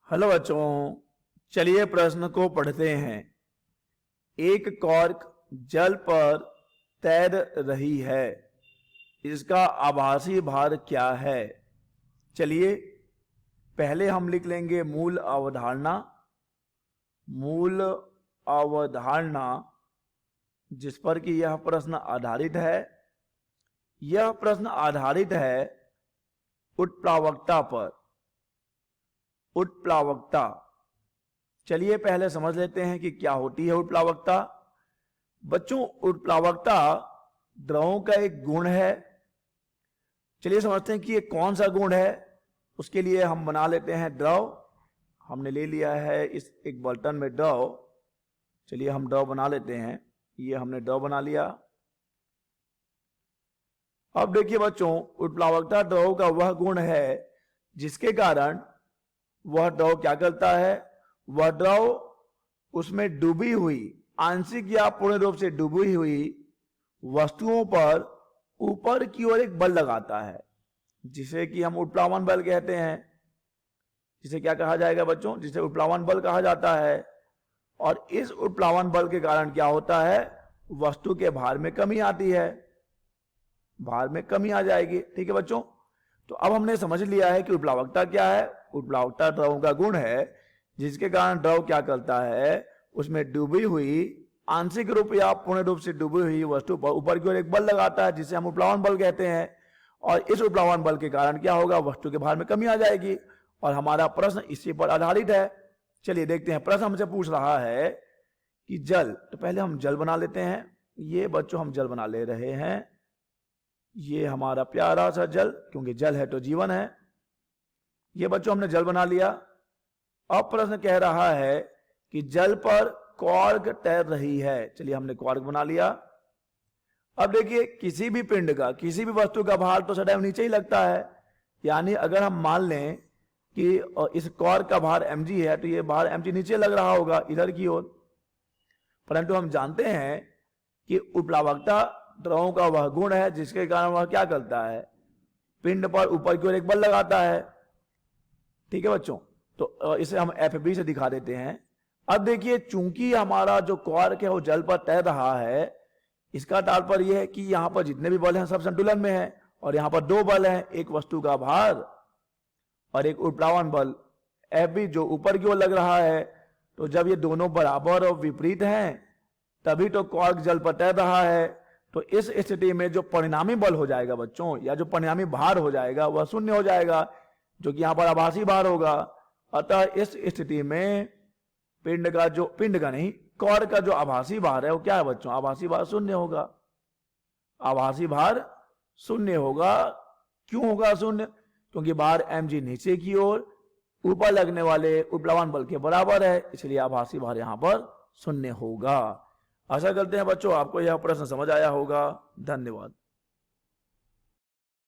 Hello बच्चों, चलिए प्रश्न को पढ़ते हैं। एक कॉर्क जल पर तैर रही है, इसका आभासी भार क्या है? चलिए पहले हम लिख लेंगे मूल अवधारणा। मूल अवधारणा जिस पर कि यह प्रश्न आधारित है, यह प्रश्न आधारित है उत्प्लावकता पर। उत्प्लावकता, चलिए पहले समझ लेते हैं कि क्या होती है उत्प्लावकता। बच्चों, उत्प्लावकता द्रवों का एक गुण है। चलिए समझते हैं कि ये कौन सा गुण है। उसके लिए हम बना लेते हैं द्रव। हमने ले लिया है इस एक बर्तन में द्रव। चलिए हम द्रव बना लेते हैं। ये हमने द्रव बना लिया। अब देखिए बच्चों, उत्प्लावकता द्रव का वह गुण है जिसके कारण वह द्रव क्या करता है, वह द्रव उसमें डूबी हुई, आंशिक या पूर्ण रूप से डूबी हुई वस्तुओं पर ऊपर की ओर एक बल लगाता है, जिसे कि हम उत्प्लावन बल कहते हैं। जिसे क्या कहा जाएगा बच्चों? जिसे उत्प्लावन बल कहा जाता है। और इस उत्प्लावन बल के कारण क्या होता है, वस्तु के भार में कमी आती है। भार में कमी आ जाएगी। ठीक है बच्चों, तो अब हमने समझ लिया है कि उत्प्लावकता क्या है। उत्प्लावकता द्रव का गुण है जिसके कारण द्रव क्या करता है, उसमें डूबी हुई, आंशिक रूप या पूर्ण रूप से डूबी हुई वस्तु पर ऊपर की ओर एक बल लगाता है, जिसे हम उत्प्लावन बल कहते हैं। और इस उत्प्लावन बल के कारण क्या होगा, वस्तु के भार में कमी आ जाएगी। और हमारा प्रश्न इसी पर आधारित है। चलिए देखते हैं, प्रश्न हमसे पूछ रहा है कि जल, तो पहले हम जल बना लेते हैं। ये बच्चों हम जल बना ले रहे हैं। ये हमारा प्यारा सा जल, क्योंकि जल है तो जीवन है। ये बच्चों हमने जल बना लिया। अब प्रश्न कह रहा है कि जल पर कॉर्क तैर रही है। चलिए हमने कॉर्क बना लिया। अब देखिए, किसी भी पिंड का, किसी भी वस्तु का भार तो सदैव नीचे ही लगता है। यानी अगर हम मान लें कि इस कॉर्क का भार mg है, तो ये भार mg नीचे लग रहा होगा इधर की ओर। परंतु हम जानते हैं कि उत्प्लावकता द्रवों का वह गुण है जिसके कारण वह क्या करता है, पिंड पर ऊपर की ओर एक बल लगाता है। ठीक है बच्चों, तो इसे हम FB से दिखा देते हैं। अब देखिए, चूंकि हमारा जो कॉर्क है वो जल पर तैर रहा है, इसका तात्पर्य यह है कि यहां पर जितने भी बल हैं सब संतुलन में है। और यहां पर दो बल हैं, एक वस्तु का भार और एक उत्प्लावन बल FB जो ऊपर की ओर लग रहा है। तो जब ये दोनों बराबर और विपरीत हैं, तभी तो कॉर्क जल पर तैर रहा है। तो इस स्थिति में जो परिणामी बल हो जाएगा बच्चों, या जो परिणामी भार हो जाएगा, वह शून्य हो जाएगा, जो कि यहां पर आभासी भार होगा। अतः इस स्थिति में पिंड का नहीं, कॉर्क का जो आभासी भार है वो क्या है बच्चों, आभासी भार शून्य होगा। आभासी भार शून्य होगा। क्यों होगा शून्य? क्योंकि भार mg नीचे की ओर ऊपर लगने वाले उत्प्लावन बल के बराबर है, इसलिए आभासी भार यहां पर शून्य होगा। आशा करते हैं बच्चों आपको यह प्रश्न समझ आया होगा। धन्यवाद।